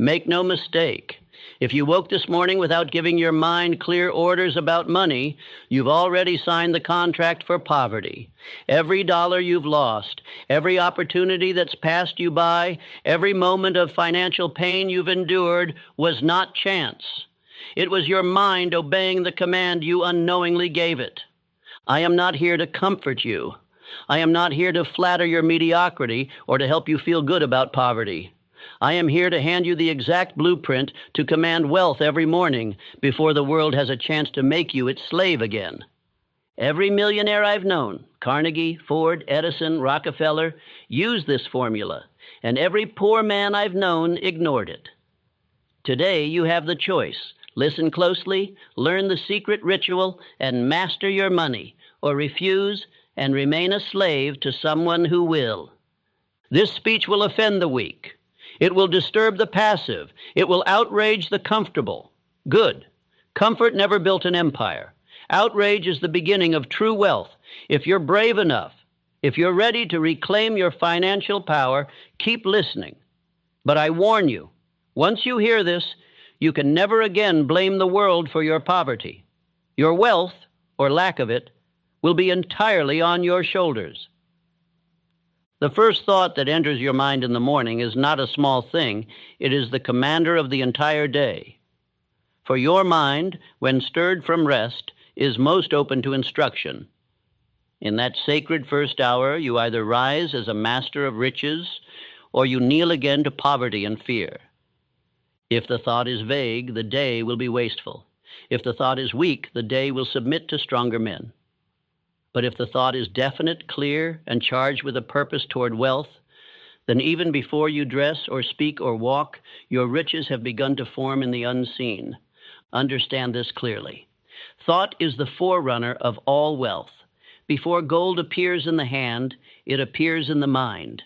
Make no mistake. If you woke this morning without giving your mind clear orders about money, you've already signed the contract for poverty. Every dollar you've lost, every opportunity that's passed you by, every moment of financial pain you've endured was not chance. It was your mind obeying the command you unknowingly gave it. I am not here to comfort you. I am not here to flatter your mediocrity or to help you feel good about poverty. I am here to hand you the exact blueprint to command wealth every morning before the world has a chance to make you its slave again. Every millionaire I've known, Carnegie, Ford, Edison, Rockefeller, used this formula, and every poor man I've known ignored it. Today you have the choice. Listen closely, learn the secret ritual, and master your money, or refuse and remain a slave to someone who will. This speech will offend the weak. It will disturb the passive. It will outrage the comfortable. Good. Comfort never built an empire. Outrage is the beginning of true wealth. If you're brave enough, if you're ready to reclaim your financial power, keep listening. But I warn you, once you hear this, you can never again blame the world for your poverty. Your wealth, or lack of it, will be entirely on your shoulders. The first thought that enters your mind in the morning is not a small thing. It is the commander of the entire day. For your mind, when stirred from rest, is most open to instruction. In that sacred first hour, you either rise as a master of riches, or you kneel again to poverty and fear. If the thought is vague, the day will be wasteful. If the thought is weak, the day will submit to stronger men. But if the thought is definite, clear, and charged with a purpose toward wealth, then even before you dress or speak or walk, your riches have begun to form in the unseen. Understand this clearly. Thought is the forerunner of all wealth. Before gold appears in the hand, it appears in the mind.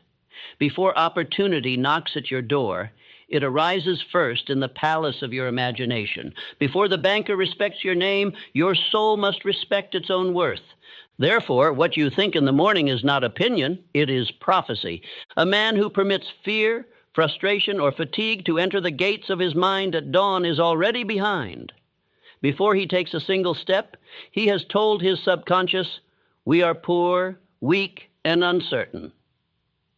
Before opportunity knocks at your door, it arises first in the palace of your imagination. Before the banker respects your name, your soul must respect its own worth. Therefore, what you think in the morning is not opinion, it is prophecy. A man who permits fear, frustration, or fatigue to enter the gates of his mind at dawn is already behind. Before he takes a single step, he has told his subconscious, "We are poor, weak, and uncertain."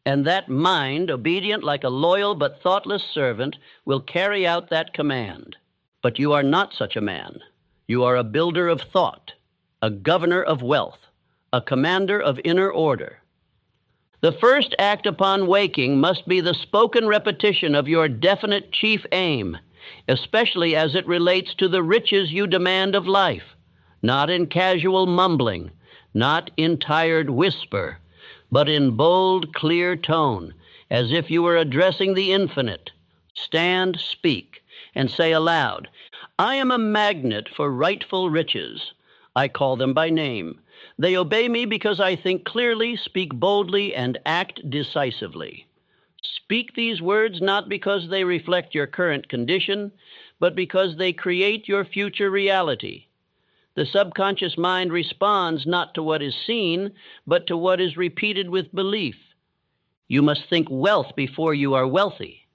And that mind, obedient like a loyal but thoughtless servant, will carry out that command. But you are not such a man. You are a builder of thought, a governor of wealth, a commander of inner order. The first act upon waking must be the spoken repetition of your definite chief aim, especially as it relates to the riches you demand of life, not in casual mumbling, not in tired whisper, but in bold, clear tone, as if you were addressing the infinite. Stand, speak, and say aloud, "I am a magnet for rightful riches. I call them by name. They obey me because I think clearly, speak boldly, and act decisively." Speak these words not because they reflect your current condition, but because they create your future reality. The subconscious mind responds not to what is seen, but to what is repeated with belief. You must think wealth before you are wealthy.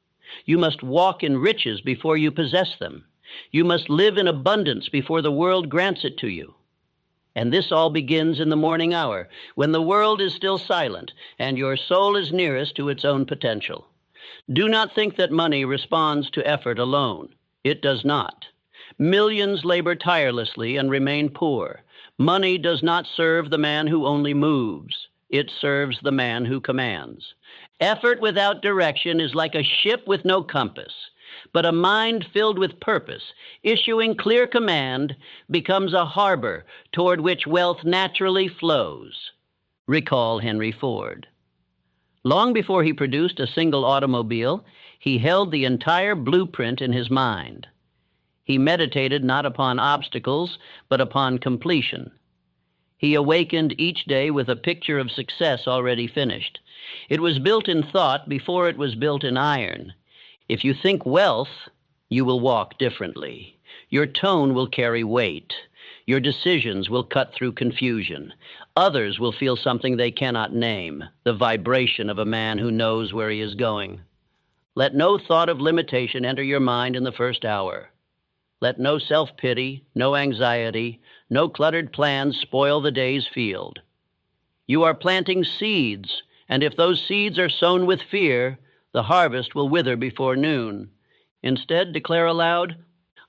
You must walk in riches before you possess them. You must live in abundance before the world grants it to you. And this all begins in the morning hour, when the world is still silent and your soul is nearest to its own potential. Do not think that money responds to effort alone. It does not. Millions labor tirelessly and remain poor. Money does not serve the man who only moves. It serves the man who commands. Effort without direction is like a ship with no compass. But a mind filled with purpose, issuing clear command, becomes a harbor toward which wealth naturally flows. Recall Henry Ford. Long before he produced a single automobile, he held the entire blueprint in his mind. He meditated not upon obstacles, but upon completion. He awakened each day with a picture of success already finished. It was built in thought before it was built in iron. If you think wealth, you will walk differently. Your tone will carry weight. Your decisions will cut through confusion. Others will feel something they cannot name, the vibration of a man who knows where he is going. Let no thought of limitation enter your mind in the first hour. Let no self-pity, no anxiety, no cluttered plans spoil the day's field. You are planting seeds, and if those seeds are sown with fear, the harvest will wither before noon. Instead, declare aloud,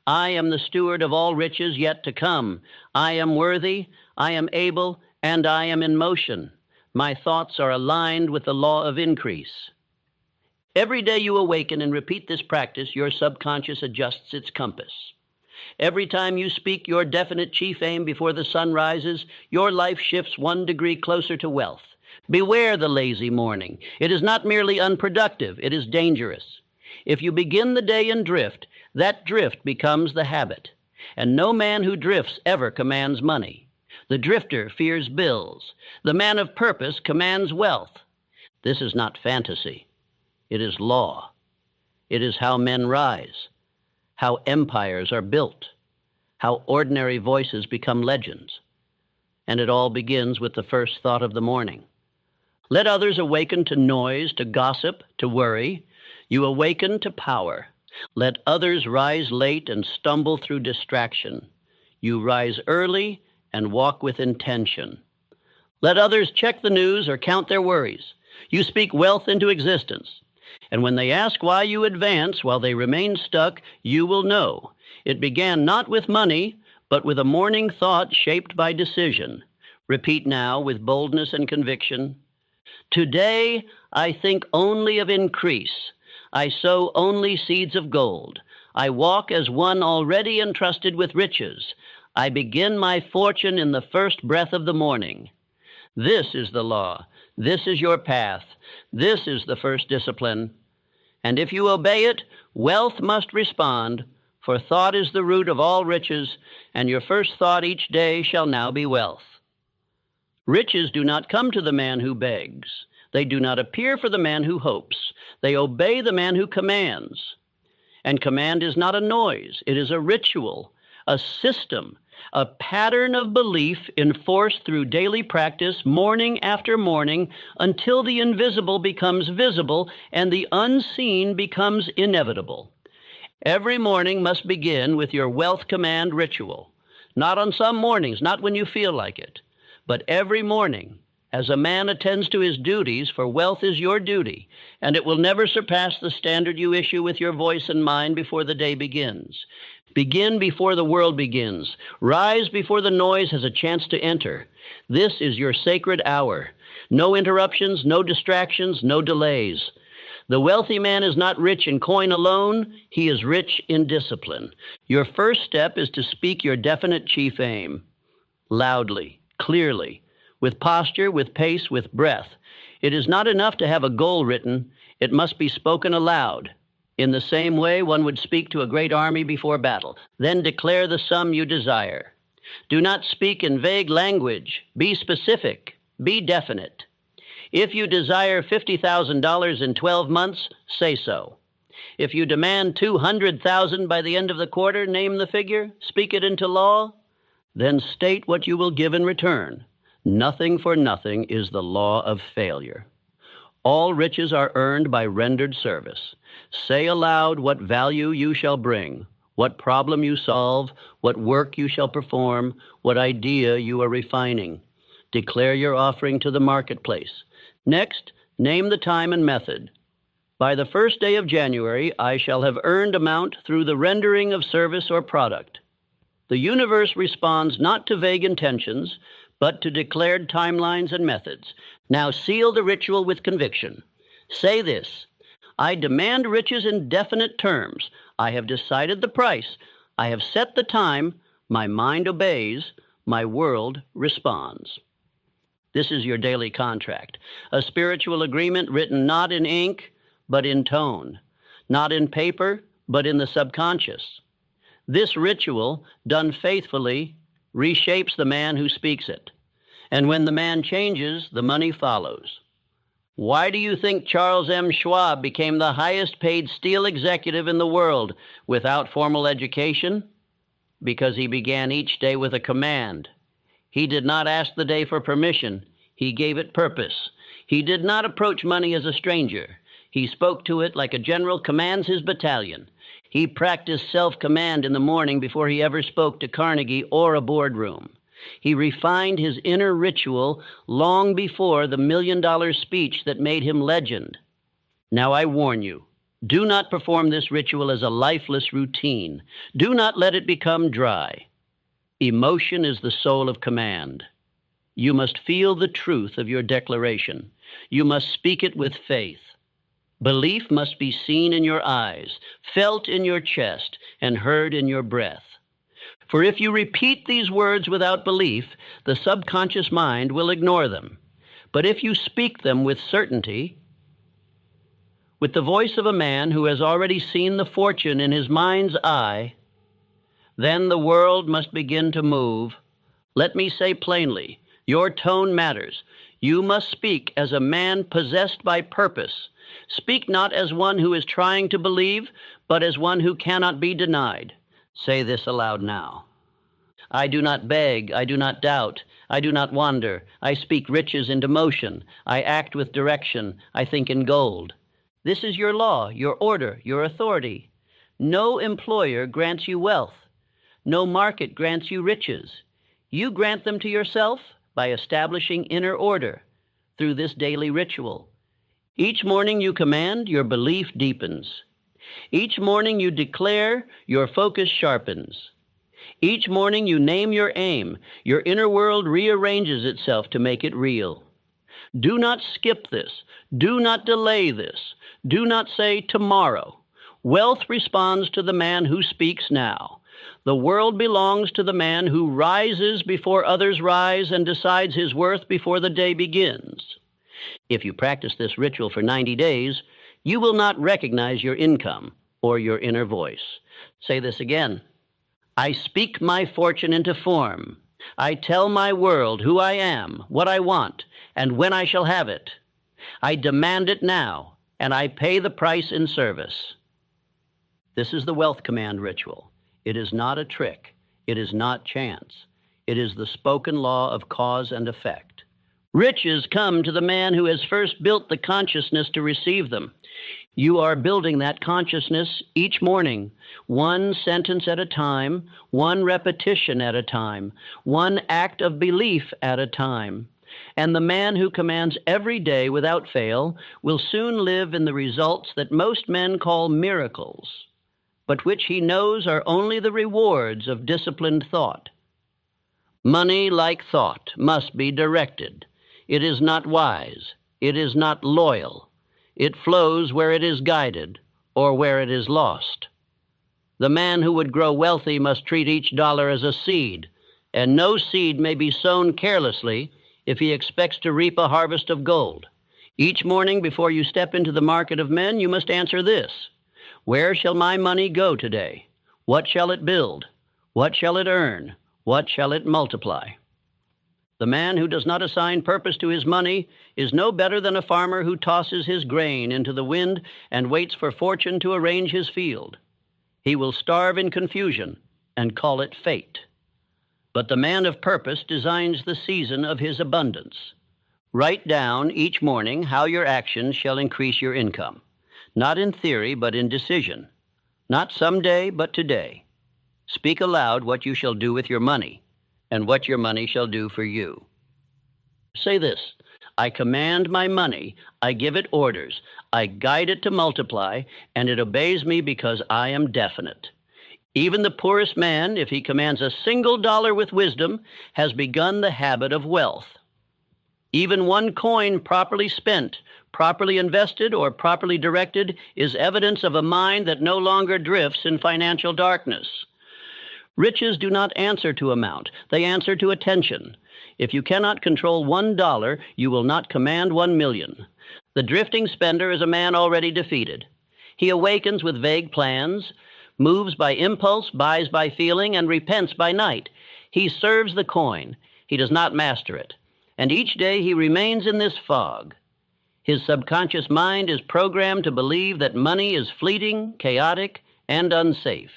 I am the steward of all riches yet to come. I am worthy, I am able, and I am in motion. My thoughts are aligned with the law of increase. Every day you awaken and repeat this practice, your subconscious adjusts its compass. Every time you speak your definite chief aim before the sun rises, your life shifts 1 degree closer to wealth. Beware the lazy morning. It is not merely unproductive, it is dangerous. If you begin the day in drift, that drift becomes the habit. And no man who drifts ever commands money. The drifter fears bills. The man of purpose commands wealth. This is not fantasy. It is law. It is how men rise, how empires are built, how ordinary voices become legends. And it all begins with the first thought of the morning. Let others awaken to noise, to gossip, to worry. You awaken to power. Let others rise late and stumble through distraction. You rise early and walk with intention. Let others check the news or count their worries. You speak wealth into existence. And when they ask why you advance while they remain stuck, you will know. It began not with money, but with a morning thought shaped by decision. Repeat now with boldness and conviction. Today, I think only of increase. I sow only seeds of gold. I walk as one already entrusted with riches. I begin my fortune in the first breath of the morning. This is the law. This is your path. This is the first discipline. And if you obey it, wealth must respond, for thought is the root of all riches, and your first thought each day shall now be wealth. Riches do not come to the man who begs. They do not appear for the man who hopes. They obey the man who commands. And command is not a noise. It is a ritual, a system, a pattern of belief enforced through daily practice, morning after morning, until the invisible becomes visible and the unseen becomes inevitable. Every morning must begin with your wealth command ritual. Not on some mornings, not when you feel like it, but every morning, as a man attends to his duties, for wealth is your duty, and it will never surpass the standard you issue with your voice and mind before the day begins. Begin before the world begins. Rise before the noise has a chance to enter. This is your sacred hour. No interruptions, no distractions, no delays. The wealthy man is not rich in coin alone. He is rich in discipline. Your first step is to speak your definite chief aim. Loudly, clearly, with posture, with pace, with breath. It is not enough to have a goal written. It must be spoken aloud. In the same way, one would speak to a great army before battle. Then declare the sum you desire. Do not speak in vague language. Be specific. Be definite. If you desire $50,000 in 12 months, say so. If you demand $200,000 by the end of the quarter, name the figure, speak it into law, then state what you will give in return. Nothing for nothing is the law of failure. All riches are earned by rendered service. Say aloud what value you shall bring, what problem you solve, what work you shall perform, what idea you are refining. Declare your offering to the marketplace. Next, name the time and method. By the first day of January, I shall have earned amount through the rendering of service or product. The universe responds not to vague intentions, but to declared timelines and methods. Now seal the ritual with conviction. Say this: I demand riches in definite terms. I have decided the price. I have set the time. My mind obeys. My world responds. This is your daily contract, a spiritual agreement written not in ink, but in tone, not in paper, but in the subconscious. This ritual, done faithfully, reshapes the man who speaks it. And when the man changes, the money follows. Why do you think Charles M. Schwab became the highest paid steel executive in the world without formal education? Because he began each day with a command. He did not ask the day for permission. He gave it purpose. He did not approach money as a stranger. He spoke to it like a general commands his battalion. He practiced self-command in the morning before he ever spoke to Carnegie or a boardroom. He refined his inner ritual long before the million-dollar speech that made him legend. Now I warn you, do not perform this ritual as a lifeless routine. Do not let it become dry. Emotion is the soul of command. You must feel the truth of your declaration. You must speak it with faith. Belief must be seen in your eyes, felt in your chest, and heard in your breath. For if you repeat these words without belief, the subconscious mind will ignore them. But if you speak them with certainty, with the voice of a man who has already seen the fortune in his mind's eye, then the world must begin to move. Let me say plainly, your tone matters. You must speak as a man possessed by purpose. Speak not as one who is trying to believe, but as one who cannot be denied. Say this aloud now. I do not beg, I do not doubt, I do not wander. I speak riches into motion. I act with direction. I think in gold. This is your law, your order, your authority. No employer grants you wealth. No market grants you riches. You grant them to yourself by establishing inner order through this daily ritual. Each morning you command, your belief deepens. Each morning you declare, your focus sharpens. Each morning you name your aim. Your inner world rearranges itself to make it real. Do not skip this. Do not delay this. Do not say tomorrow. Wealth responds to the man who speaks now. The world belongs to the man who rises before others rise and decides his worth before the day begins. If you practice this ritual for 90 days, you will not recognize your income or your inner voice. Say this again. I speak my fortune into form. I tell my world who I am, what I want, and when I shall have it. I demand it now, and I pay the price in service. This is the wealth command ritual. It is not a trick. It is not chance. It is the spoken law of cause and effect. Riches come to the man who has first built the consciousness to receive them. You are building that consciousness each morning, one sentence at a time, one repetition at a time, one act of belief at a time. And the man who commands every day without fail will soon live in the results that most men call miracles, but which he knows are only the rewards of disciplined thought. Money, like thought, must be directed. It is not wise. It is not loyal. It flows where it is guided or where it is lost. The man who would grow wealthy must treat each dollar as a seed, and no seed may be sown carelessly if he expects to reap a harvest of gold. Each morning before you step into the market of men, you must answer this. Where shall my money go today? What shall it build? What shall it earn? What shall it multiply? The man who does not assign purpose to his money is no better than a farmer who tosses his grain into the wind and waits for fortune to arrange his field. He will starve in confusion and call it fate. But the man of purpose designs the season of his abundance. Write down each morning how your actions shall increase your income, not in theory but in decision, not someday but today. Speak aloud what you shall do with your money, and what your money shall do for you. Say this, I command my money, I give it orders, I guide it to multiply, and it obeys me because I am definite. Even the poorest man, if he commands a single dollar with wisdom, has begun the habit of wealth. Even one coin properly spent, properly invested, or properly directed is evidence of a mind that no longer drifts in financial darkness. Riches do not answer to amount, they answer to attention. If you cannot control $1, you will not command 1 million. The drifting spender is a man already defeated. He awakens with vague plans, moves by impulse, buys by feeling, and repents by night. He serves the coin. He does not master it. And each day he remains in this fog. His subconscious mind is programmed to believe that money is fleeting, chaotic, and unsafe.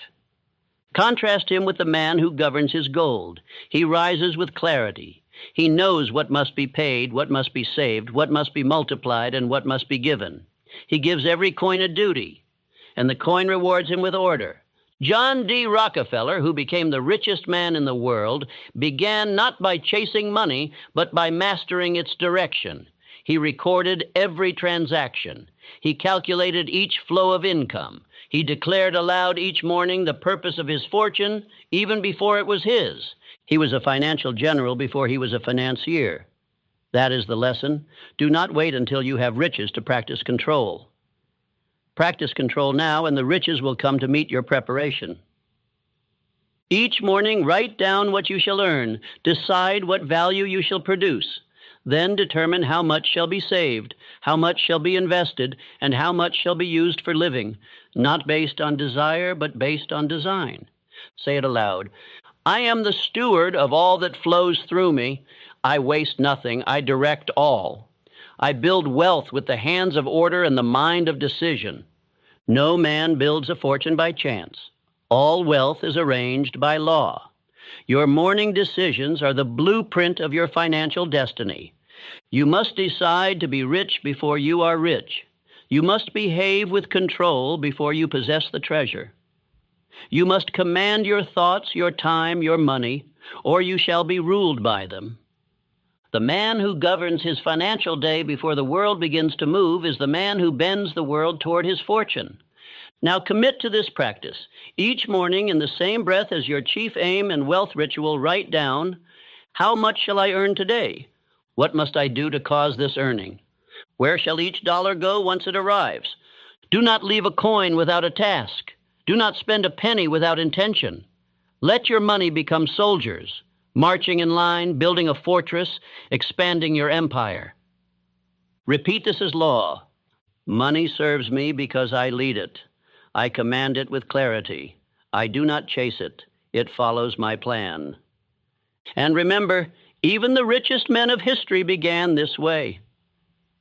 Contrast him with the man who governs his gold. He rises with clarity. He knows what must be paid, what must be saved, what must be multiplied, and what must be given. He gives every coin a duty, and the coin rewards him with order. John D. Rockefeller, who became the richest man in the world, began not by chasing money, but by mastering its direction. He recorded every transaction. He calculated each flow of income. He declared aloud each morning the purpose of his fortune, even before it was his. He was a financial general before he was a financier. That is the lesson. Do not wait until you have riches to practice control. Practice control now, and the riches will come to meet your preparation. Each morning, write down what you shall earn. Decide what value you shall produce. Then determine how much shall be saved, how much shall be invested, and how much shall be used for living, not based on desire, but based on design. Say it aloud. I am the steward of all that flows through me. I waste nothing. I direct all. I build wealth with the hands of order and the mind of decision. No man builds a fortune by chance. All wealth is arranged by law. Your morning decisions are the blueprint of your financial destiny. You must decide to be rich before you are rich. You must behave with control before you possess the treasure. You must command your thoughts, your time, your money, or you shall be ruled by them. The man who governs his financial day before the world begins to move is the man who bends the world toward his fortune. Now commit to this practice. Each morning, in the same breath as your chief aim and wealth ritual, write down, how much shall I earn today? What must I do to cause this earning? Where shall each dollar go once it arrives? Do not leave a coin without a task. Do not spend a penny without intention. Let your money become soldiers, marching in line, building a fortress, expanding your empire. Repeat this as law. Money serves me because I lead it. I command it with clarity. I do not chase it. It follows my plan. And remember, even the richest men of history began this way.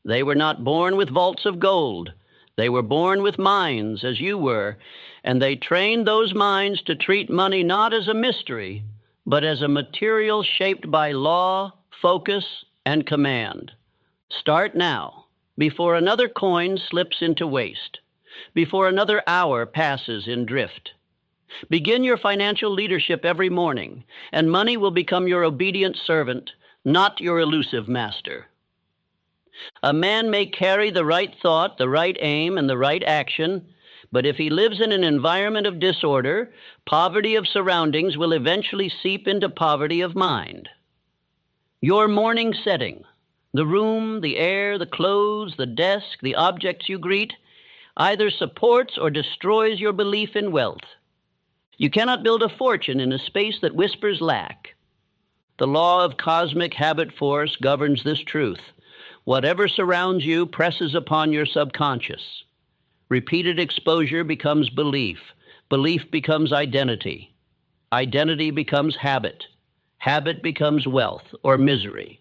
They were not born with vaults of gold. They were born with minds, as you were, and they trained those minds to treat money not as a mystery, but as a material shaped by law, focus, and command. Start now, before another coin slips into waste, before another hour passes in drift. Begin your financial leadership every morning, and money will become your obedient servant, not your elusive master. A man may carry the right thought, the right aim, and the right action, but if he lives in an environment of disorder, poverty of surroundings will eventually seep into poverty of mind. Your morning setting, the room, the air, the clothes, the desk, the objects you greet, either supports or destroys your belief in wealth. You cannot build a fortune in a space that whispers lack. The law of cosmic habit force governs this truth. Whatever surrounds you presses upon your subconscious. Repeated exposure becomes belief. Belief becomes identity. Identity becomes habit. Habit becomes wealth or misery.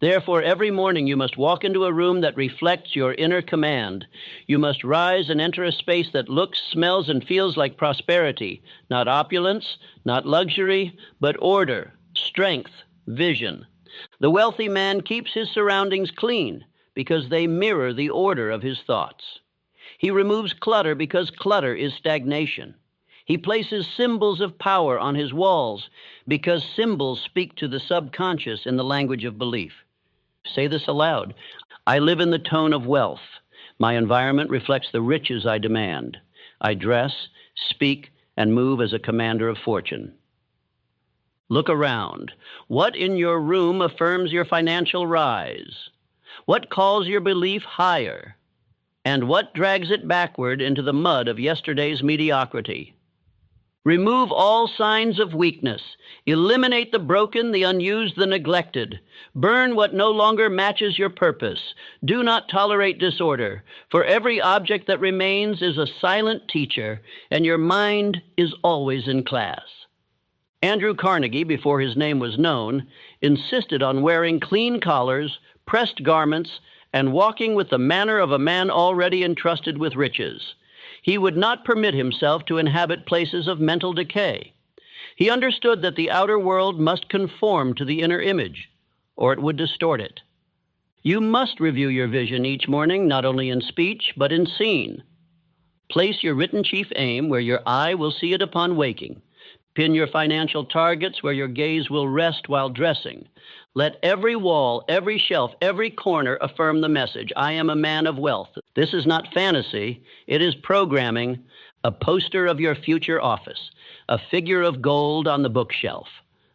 Therefore, every morning you must walk into a room that reflects your inner command. You must rise and enter a space that looks, smells, and feels like prosperity, not opulence, not luxury, but order, strength, vision. The wealthy man keeps his surroundings clean because they mirror the order of his thoughts. He removes clutter because clutter is stagnation. He places symbols of power on his walls because symbols speak to the subconscious in the language of belief. Say this aloud. I live in the tone of wealth. My environment reflects the riches I demand. I dress, speak, and move as a commander of fortune. Look around. What in your room affirms your financial rise? What calls your belief higher? And what drags it backward into the mud of yesterday's mediocrity? Remove all signs of weakness. Eliminate the broken, the unused, the neglected. Burn what no longer matches your purpose. Do not tolerate disorder, for every object that remains is a silent teacher, and your mind is always in class. Andrew Carnegie, before his name was known, insisted on wearing clean collars, pressed garments, and walking with the manner of a man already entrusted with riches. He would not permit himself to inhabit places of mental decay. He understood that the outer world must conform to the inner image, or it would distort it. You must review your vision each morning, not only in speech, but in scene. Place your written chief aim where your eye will see it upon waking. Pin your financial targets where your gaze will rest while dressing. Let every wall, every shelf, every corner affirm the message, I am a man of wealth. This is not fantasy, it is programming, a poster of your future office, a figure of gold on the bookshelf,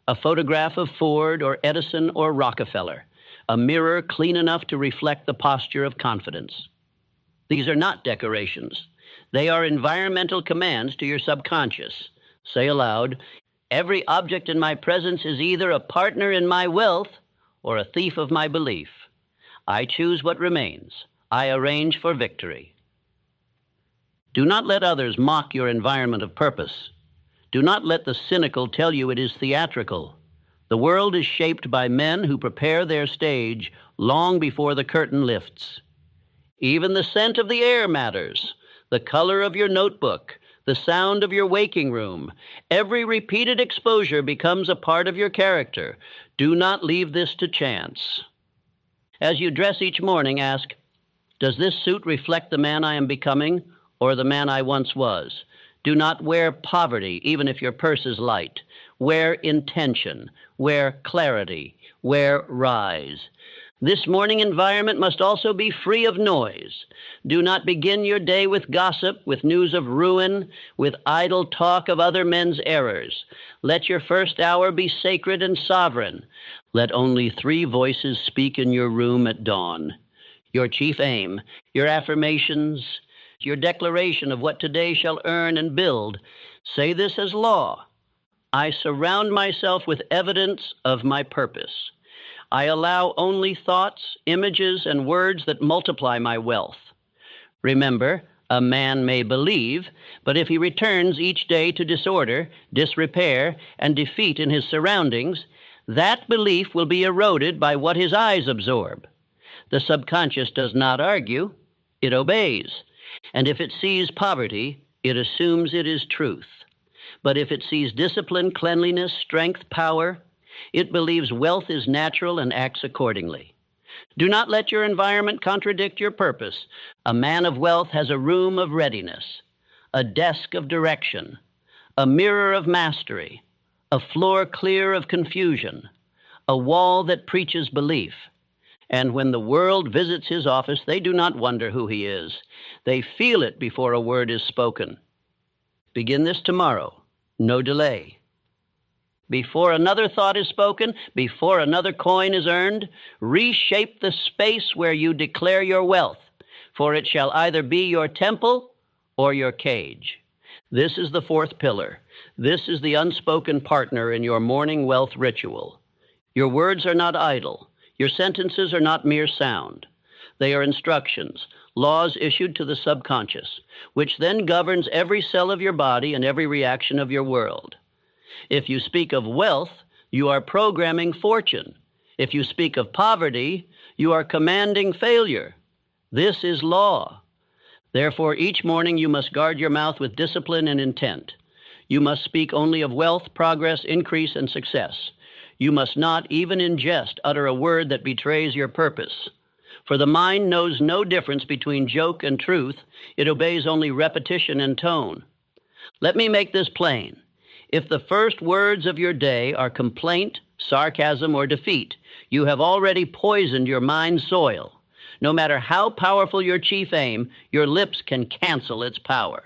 a photograph of Ford or Edison or Rockefeller, a mirror clean enough to reflect the posture of confidence. These are not decorations. They are environmental commands to your subconscious. Say aloud, every object in my presence is either a partner in my wealth or a thief of my belief. I choose what remains. I arrange for victory. Do not let others mock your environment of purpose. Do not let the cynical tell you it is theatrical. The world is shaped by men who prepare their stage long before the curtain lifts. Even the scent of the air matters, the color of your notebook, the sound of your waking room. Every repeated exposure becomes a part of your character. Do not leave this to chance. As you dress each morning, ask, does this suit reflect the man I am becoming or the man I once was? Do not wear poverty, even if your purse is light. Wear intention, wear clarity, wear rise. This morning environment must also be free of noise. Do not begin your day with gossip, with news of ruin, with idle talk of other men's errors. Let your first hour be sacred and sovereign. Let only 3 voices speak in your room at dawn. Your chief aim, your affirmations, your declaration of what today shall earn and build. Say this as law. I surround myself with evidence of my purpose. I allow only thoughts, images, and words that multiply my wealth. Remember, a man may believe, but if he returns each day to disorder, disrepair, and defeat in his surroundings, that belief will be eroded by what his eyes absorb. The subconscious does not argue, it obeys. And if it sees poverty, it assumes it is truth. But if it sees discipline, cleanliness, strength, power, it believes wealth is natural and acts accordingly. Do not let your environment contradict your purpose. A man of wealth has a room of readiness, a desk of direction, a mirror of mastery, a floor clear of confusion, a wall that preaches belief. And when the world visits his office, they do not wonder who he is. They feel it before a word is spoken. Begin this tomorrow. No delay. Before another thought is spoken, before another coin is earned, reshape the space where you declare your wealth, for it shall either be your temple or your cage. This is the 4th pillar. This is the unspoken partner in your morning wealth ritual. Your words are not idle. Your sentences are not mere sound. They are instructions, laws issued to the subconscious, which then governs every cell of your body and every reaction of your world. If you speak of wealth, you are programming fortune. If you speak of poverty, you are commanding failure. This is law. Therefore, each morning you must guard your mouth with discipline and intent. You must speak only of wealth, progress, increase, and success. You must not, even in jest, utter a word that betrays your purpose. For the mind knows no difference between joke and truth. It obeys only repetition and tone. Let me make this plain. If the first words of your day are complaint, sarcasm, or defeat, you have already poisoned your mind's soil. No matter how powerful your chief aim, your lips can cancel its power.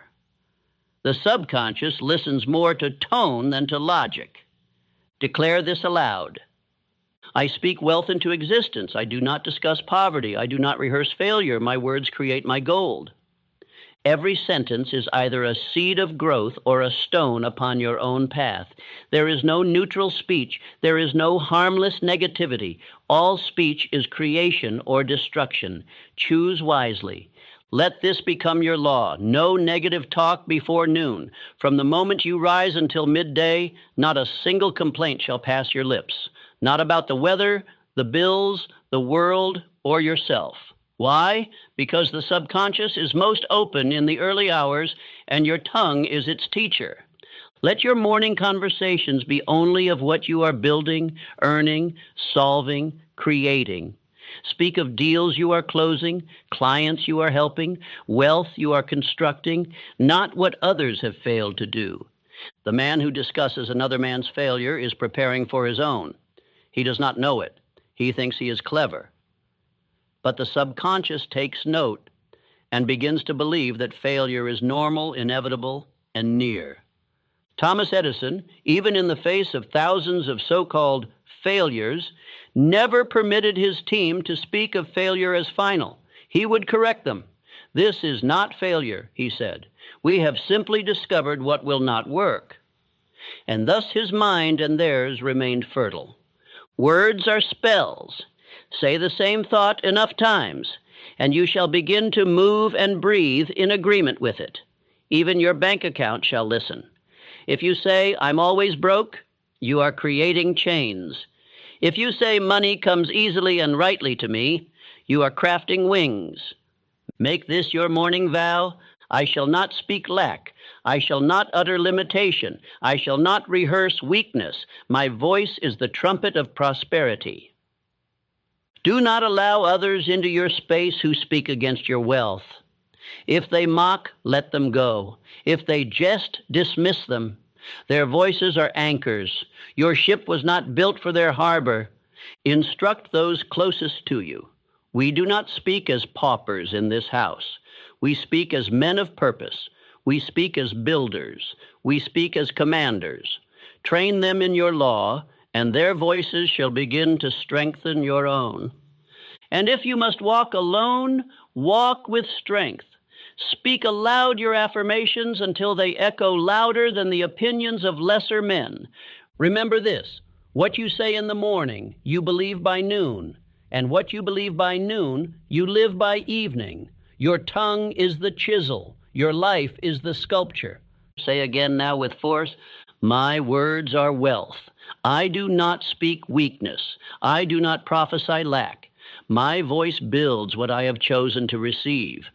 The subconscious listens more to tone than to logic. Declare this aloud. I speak wealth into existence. I do not discuss poverty. I do not rehearse failure. My words create my gold. Every sentence is either a seed of growth or a stone upon your own path. There is no neutral speech. There is no harmless negativity. All speech is creation or destruction. Choose wisely. Let this become your law. No negative talk before noon. From the moment you rise until midday, not a single complaint shall pass your lips. Not about the weather, the bills, the world, or yourself. Why? Because the subconscious is most open in the early hours, and your tongue is its teacher. Let your morning conversations be only of what you are building, earning, solving, creating. Speak of deals you are closing, clients you are helping, wealth you are constructing, not what others have failed to do. The man who discusses another man's failure is preparing for his own. He does not know it. He thinks he is clever. But the subconscious takes note and begins to believe that failure is normal, inevitable, and near. Thomas Edison, even in the face of thousands of so-called failures, never permitted his team to speak of failure as final. He would correct them. "This is not failure," he said. "We have simply discovered what will not work." And thus his mind and theirs remained fertile. Words are spells. Say the same thought enough times, and you shall begin to move and breathe in agreement with it. Even your bank account shall listen. If you say, "I'm always broke," you are creating chains. If you say, "Money comes easily and rightly to me," you are crafting wings. Make this your morning vow: I shall not speak lack. I shall not utter limitation. I shall not rehearse weakness. My voice is the trumpet of prosperity. Do not allow others into your space who speak against your wealth. If they mock, let them go. If they jest, dismiss them. Their voices are anchors. Your ship was not built for their harbor. Instruct those closest to you. We do not speak as paupers in this house. We speak as men of purpose. We speak as builders. We speak as commanders. Train them in your law, and their voices shall begin to strengthen your own. And if you must walk alone, walk with strength. Speak aloud your affirmations until they echo louder than the opinions of lesser men. Remember this: what you say in the morning, you believe by noon, and what you believe by noon, you live by evening. Your tongue is the chisel. Your life is the sculpture. Say again now with force: my words are wealth. I do not speak weakness. I do not prophesy lack. My voice builds what I have chosen to receive.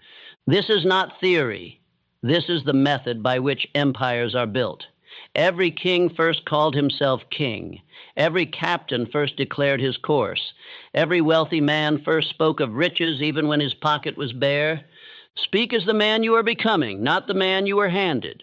This is not theory. This is the method by which empires are built. Every king first called himself king. Every captain first declared his course. Every wealthy man first spoke of riches even when his pocket was bare. Speak as the man you are becoming, not the man you were handed.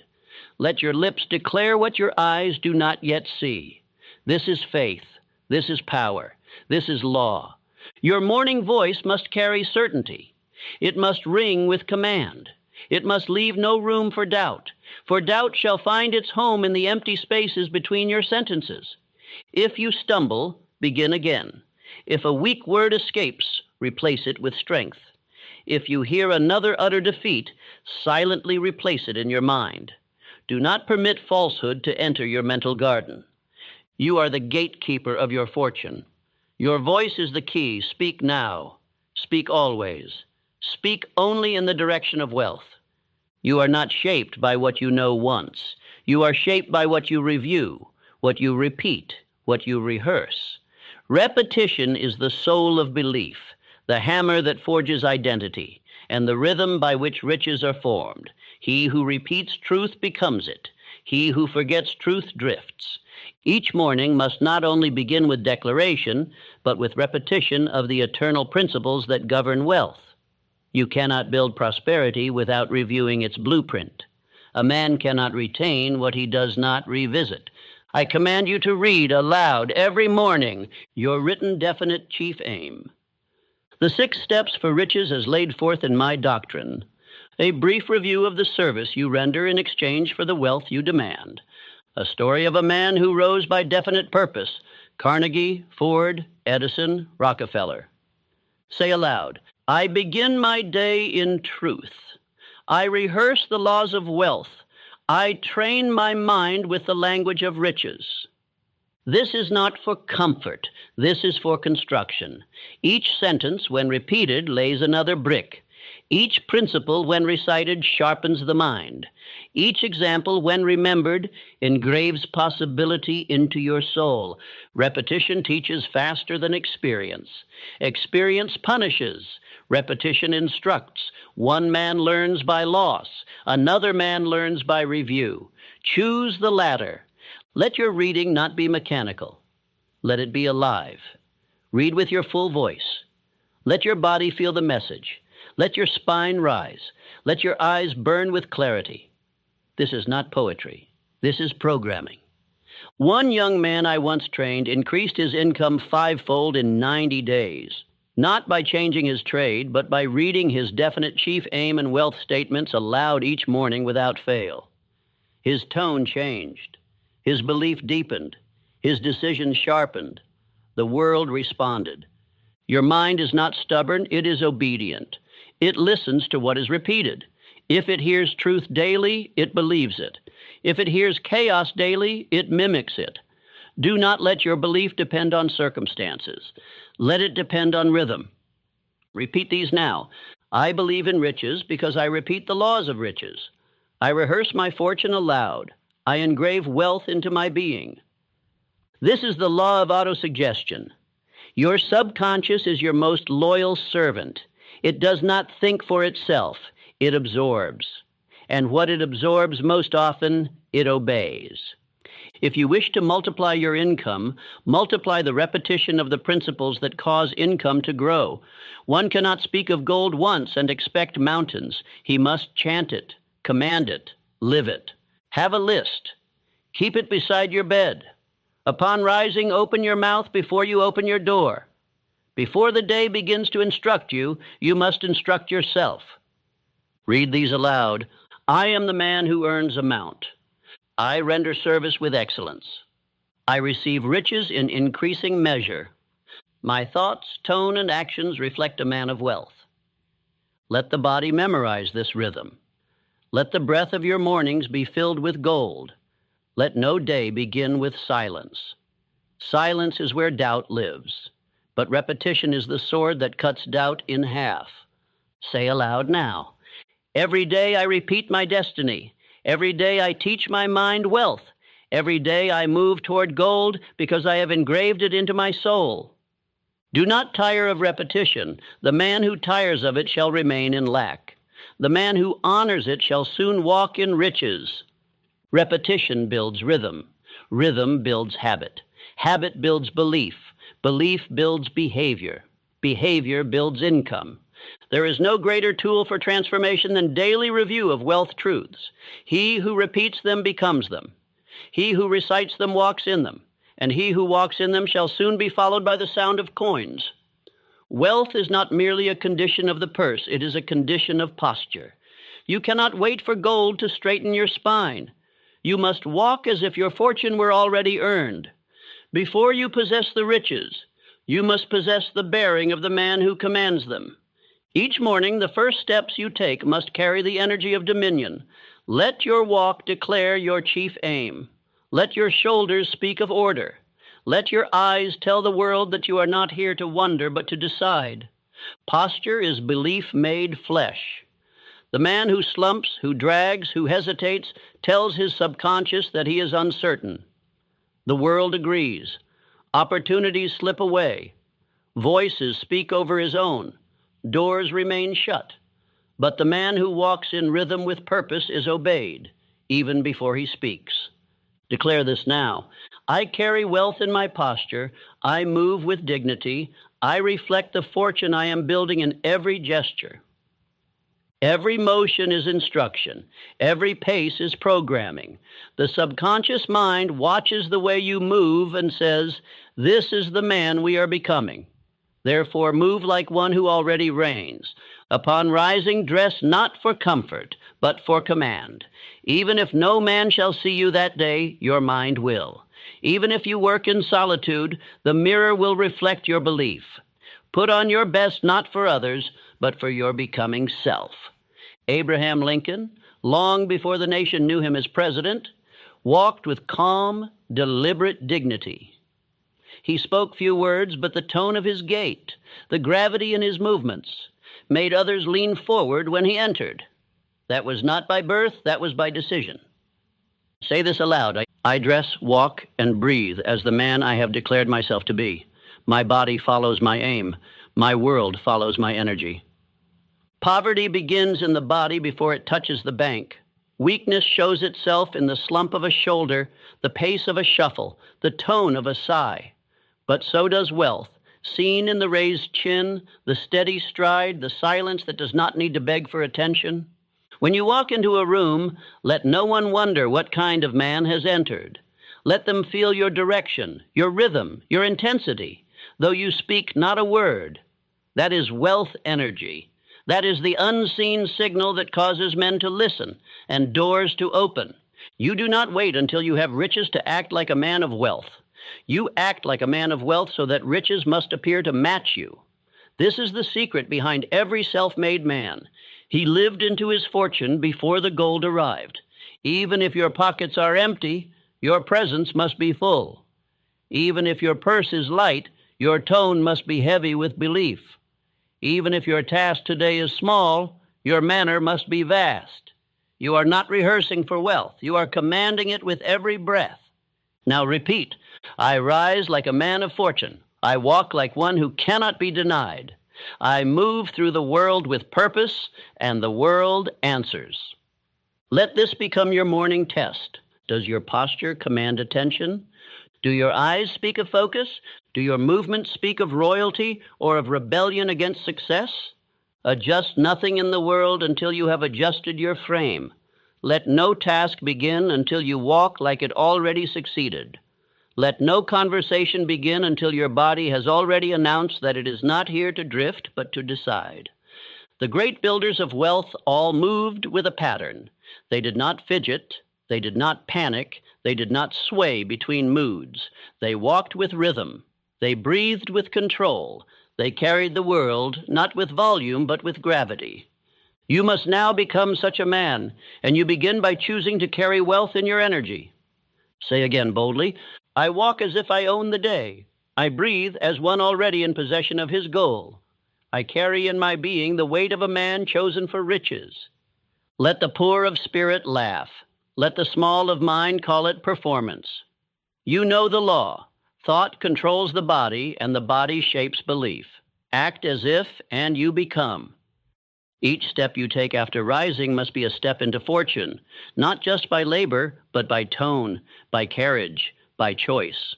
Let your lips declare what your eyes do not yet see. This is faith. This is power. This is law. Your morning voice must carry certainty. It must ring with command. It must leave no room for doubt shall find its home in the empty spaces between your sentences. If you stumble, begin again. If a weak word escapes, replace it with strength. If you hear another utter defeat, silently replace it in your mind. Do not permit falsehood to enter your mental garden. You are the gatekeeper of your fortune. Your voice is the key. Speak now. Speak always. Speak only in the direction of wealth. You are not shaped by what you know once. You are shaped by what you review, what you repeat, what you rehearse. Repetition is the soul of belief, the hammer that forges identity, and the rhythm by which riches are formed. He who repeats truth becomes it. He who forgets truth drifts. Each morning must not only begin with declaration, but with repetition of the eternal principles that govern wealth. You cannot build prosperity without reviewing its blueprint. A man cannot retain what he does not revisit. I command you to read aloud every morning your written definite chief aim. The 6 steps for riches as laid forth in my doctrine. A brief review of the service you render in exchange for the wealth you demand. A story of a man who rose by definite purpose: Carnegie, Ford, Edison, Rockefeller. Say aloud: I begin my day in truth. I rehearse the laws of wealth. I train my mind with the language of riches. This is not for comfort. This is for construction. Each sentence, when repeated, lays another brick. Each principle, when recited, sharpens the mind. Each example, when remembered, engraves possibility into your soul. Repetition teaches faster than experience. Experience punishes. Repetition instructs. One man learns by loss. Another man learns by review. Choose the latter. Let your reading not be mechanical. Let it be alive. Read with your full voice. Let your body feel the message. Let your spine rise. Let your eyes burn with clarity. This is not poetry. This is programming. One young man I once trained increased his income 5-fold in 90 days, not by changing his trade, but by reading his definite chief aim and wealth statements aloud each morning without fail. His tone changed. His belief deepened. His decision sharpened. The world responded. Your mind is not stubborn, it is obedient. It listens to what is repeated. If it hears truth daily, it believes it. If it hears chaos daily, it mimics it. Do not let your belief depend on circumstances. Let it depend on rhythm. Repeat these now. I believe in riches because I repeat the laws of riches. I rehearse my fortune aloud. I engrave wealth into my being. This is the law of autosuggestion. Your subconscious is your most loyal servant. It does not think for itself. It absorbs. And what it absorbs most often, it obeys. If you wish to multiply your income, multiply the repetition of the principles that cause income to grow. One cannot speak of gold once and expect mountains. He must chant it, command it, live it. Have a list. Keep it beside your bed. Upon rising, open your mouth before you open your door. Before the day begins to instruct you, you must instruct yourself. Read these aloud. I am the man who earns amount. I render service with excellence. I receive riches in increasing measure. My thoughts, tone, and actions reflect a man of wealth. Let the body memorize this rhythm. Let the breath of your mornings be filled with gold. Let no day begin with silence. Silence is where doubt lives, but repetition is the sword that cuts doubt in half. Say aloud now. Every day I repeat my destiny. Every day I teach my mind wealth. Every day I move toward gold because I have engraved it into my soul. Do not tire of repetition. The man who tires of it shall remain in lack. The man who honors it shall soon walk in riches. Repetition builds rhythm. Rhythm builds habit. Habit builds belief. Belief builds behavior. Behavior builds income. There is no greater tool for transformation than daily review of wealth truths. He who repeats them becomes them. He who recites them walks in them, and he who walks in them shall soon be followed by the sound of coins. Wealth is not merely a condition of the purse, it is a condition of posture. You cannot wait for gold to straighten your spine. You must walk as if your fortune were already earned. Before you possess the riches, you must possess the bearing of the man who commands them. Each morning, the first steps you take must carry the energy of dominion. Let your walk declare your chief aim. Let your shoulders speak of order. Let your eyes tell the world that you are not here to wonder, but to decide. Posture is belief made flesh. The man who slumps, who drags, who hesitates, tells his subconscious that he is uncertain. The world agrees. Opportunities slip away. Voices speak over his own. Doors remain shut. But the man who walks in rhythm with purpose is obeyed, even before he speaks. Declare this now. I carry wealth in my posture. I move with dignity. I reflect the fortune I am building in every gesture. Every motion is instruction. Every pace is programming. The subconscious mind watches the way you move and says, "This is the man we are becoming." Therefore, move like one who already reigns. Upon rising, dress not for comfort, but for command. Even if no man shall see you that day, your mind will. Even if you work in solitude, the mirror will reflect your belief. Put on your best not for others, but for your becoming self. Abraham Lincoln, long before the nation knew him as president, walked with calm, deliberate dignity. He spoke few words, but the tone of his gait, the gravity in his movements, made others lean forward when he entered. That was not by birth, that was by decision. Say this aloud. I dress, walk, and breathe as the man I have declared myself to be. My body follows my aim. My world follows my energy. Poverty begins in the body before it touches the bank. Weakness shows itself in the slump of a shoulder, the pace of a shuffle, the tone of a sigh. But so does wealth. seen in the raised chin, the steady stride, the silence that does not need to beg for attention? When you walk into a room, let no one wonder what kind of man has entered. Let them feel your direction, your rhythm, your intensity, though you speak not a word. That is wealth energy. That is the unseen signal that causes men to listen and doors to open. You do not wait until you have riches to act like a man of wealth. You act like a man of wealth so that riches must appear to match you. This is the secret behind every self-made man. He lived into his fortune before the gold arrived. Even if your pockets are empty, your presence must be full. Even if your purse is light, your tone must be heavy with belief. Even if your task today is small, your manner must be vast. You are not rehearsing for wealth. You are commanding it with every breath. Now repeat, I rise like a man of fortune. I walk like one who cannot be denied. I move through the world with purpose, and the world answers. Let this become your morning test. Does your posture command attention? Do your eyes speak of focus? Do your movements speak of royalty or of rebellion against success? Adjust nothing in the world until you have adjusted your frame. Let no task begin until you walk like it already succeeded. Let no conversation begin until your body has already announced that it is not here to drift, but to decide. The great builders of wealth all moved with a pattern. They did not fidget. They did not panic. They did not sway between moods. They walked with rhythm. They breathed with control. They carried the world, not with volume, but with gravity. You must now become such a man, and you begin by choosing to carry wealth in your energy. Say again boldly, I walk as if I own the day. I breathe as one already in possession of his goal. I carry in my being the weight of a man chosen for riches. Let the poor of spirit laugh. Let the small of mind call it performance. You know the law. Thought controls the body, and the body shapes belief. Act as if, and you become. Each step you take after rising must be a step into fortune, not just by labor, but by tone, by carriage, by choice.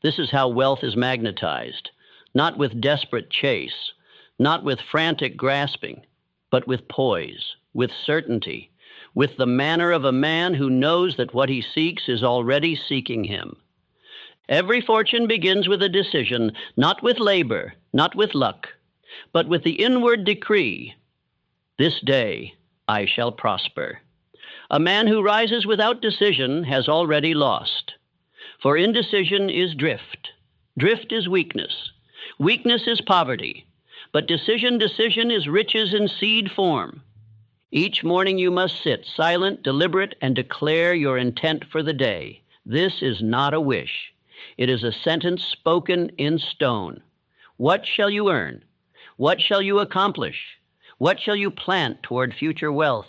This is how wealth is magnetized, not with desperate chase, not with frantic grasping, but with poise, with certainty, with the manner of a man who knows that what he seeks is already seeking him. Every fortune begins with a decision, not with labor, not with luck, but with the inward decree, this day I shall prosper. A man who rises without decision has already lost. For indecision is drift. Drift is weakness. Weakness is poverty. But decision is riches in seed form. Each morning you must sit silent, deliberate, and declare your intent for the day. This is not a wish. It is a sentence spoken in stone. What shall you earn? What shall you accomplish? What shall you plant toward future wealth?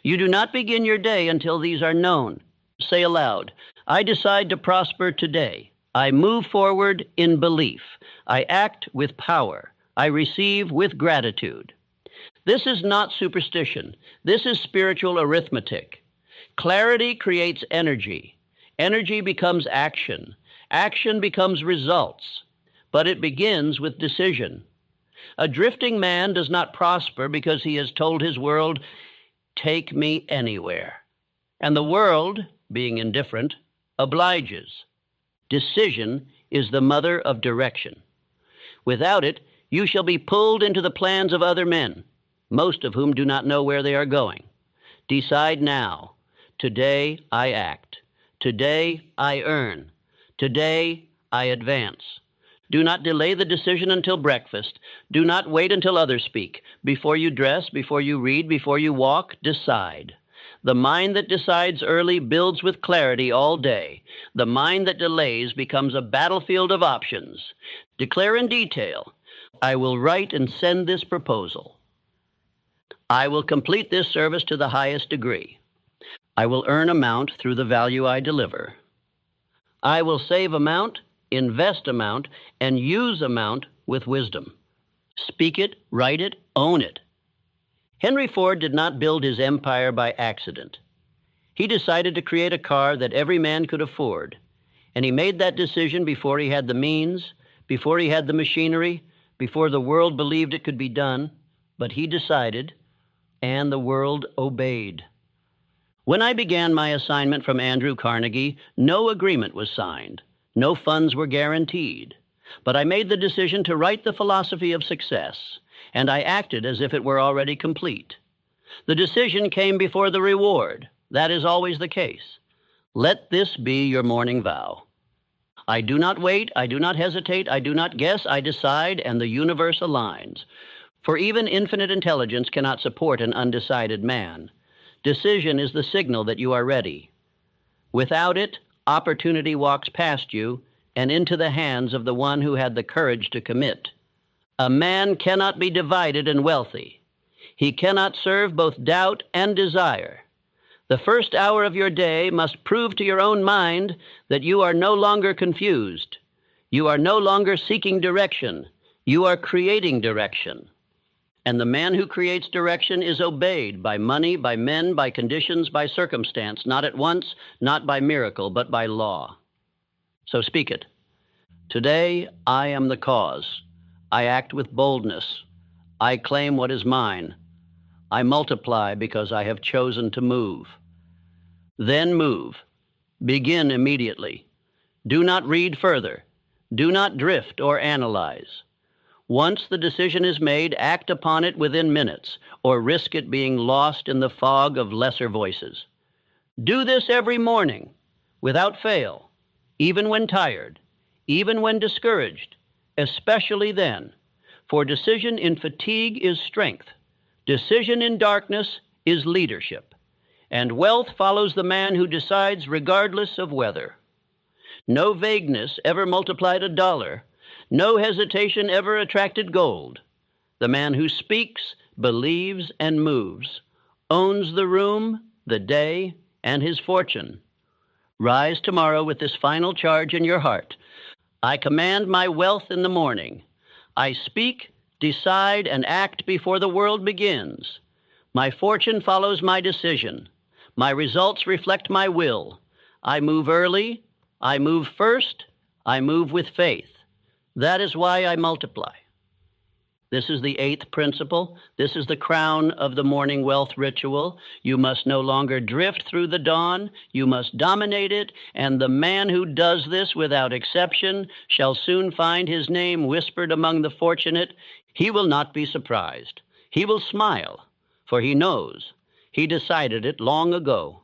You do not begin your day until these are known. Say aloud, I decide to prosper today. I move forward in belief. I act with power. I receive with gratitude. This is not superstition. This is spiritual arithmetic. Clarity creates energy. Energy becomes action. Action becomes results. But it begins with decision. A drifting man does not prosper because he has told his world, take me anywhere. And the world, being indifferent, obliges. Decision is the mother of direction. Without it, you shall be pulled into the plans of other men, most of whom do not know where they are going. Decide now. Today I act. Today I earn. Today I advance. Do not delay the decision until breakfast. Do not wait until others speak. Before you dress, before you read, before you walk, decide. The mind that decides early builds with clarity all day. The mind that delays becomes a battlefield of options. Declare in detail, I will write and send this proposal. I will complete this service to the highest degree. I will earn amount through the value I deliver. I will save amount, invest amount, and use amount with wisdom. Speak it, write it, own it. Henry Ford did not build his empire by accident. He decided to create a car that every man could afford, and he made that decision before he had the means, before he had the machinery, before the world believed it could be done, but he decided, and the world obeyed. When I began my assignment from Andrew Carnegie, no agreement was signed. No funds were guaranteed. But I made the decision to write the philosophy of success, and I acted as if it were already complete. The decision came before the reward. That is always the case. Let this be your morning vow. I do not wait, I do not hesitate, I do not guess, I decide, and the universe aligns. For even infinite intelligence cannot support an undecided man. Decision is the signal that you are ready. Without it, opportunity walks past you and into the hands of the one who had the courage to commit. A man cannot be divided and wealthy. He cannot serve both doubt and desire. The first hour of your day must prove to your own mind that you are no longer confused. You are no longer seeking direction. You are creating direction. And the man who creates direction is obeyed by money, by men, by conditions, by circumstance, not at once, not by miracle, but by law. So speak it. Today, I am the cause. I act with boldness. I claim what is mine. I multiply because I have chosen to move. Then move. Begin immediately. Do not read further. Do not drift or analyze. Once the decision is made, act upon it within minutes, or risk it being lost in the fog of lesser voices. Do this every morning, without fail, even when tired, even when discouraged, especially then, for decision in fatigue is strength. Decision in darkness is leadership. And wealth follows the man who decides regardless of weather. No vagueness ever multiplied $1. No hesitation ever attracted gold. The man who speaks, believes, and moves owns the room, the day, and his fortune. Rise tomorrow with this final charge in your heart. I command my wealth in the morning. I speak, decide, and act before the world begins. My fortune follows my decision. My results reflect my will. I move early. I move first. I move with faith. That is why I multiply. This is the 8th principle. This is the crown of the morning wealth ritual. You must no longer drift through the dawn. You must dominate it, and the man who does this without exception shall soon find his name whispered among the fortunate. He will not be surprised. He will smile, for he knows. He decided it long ago.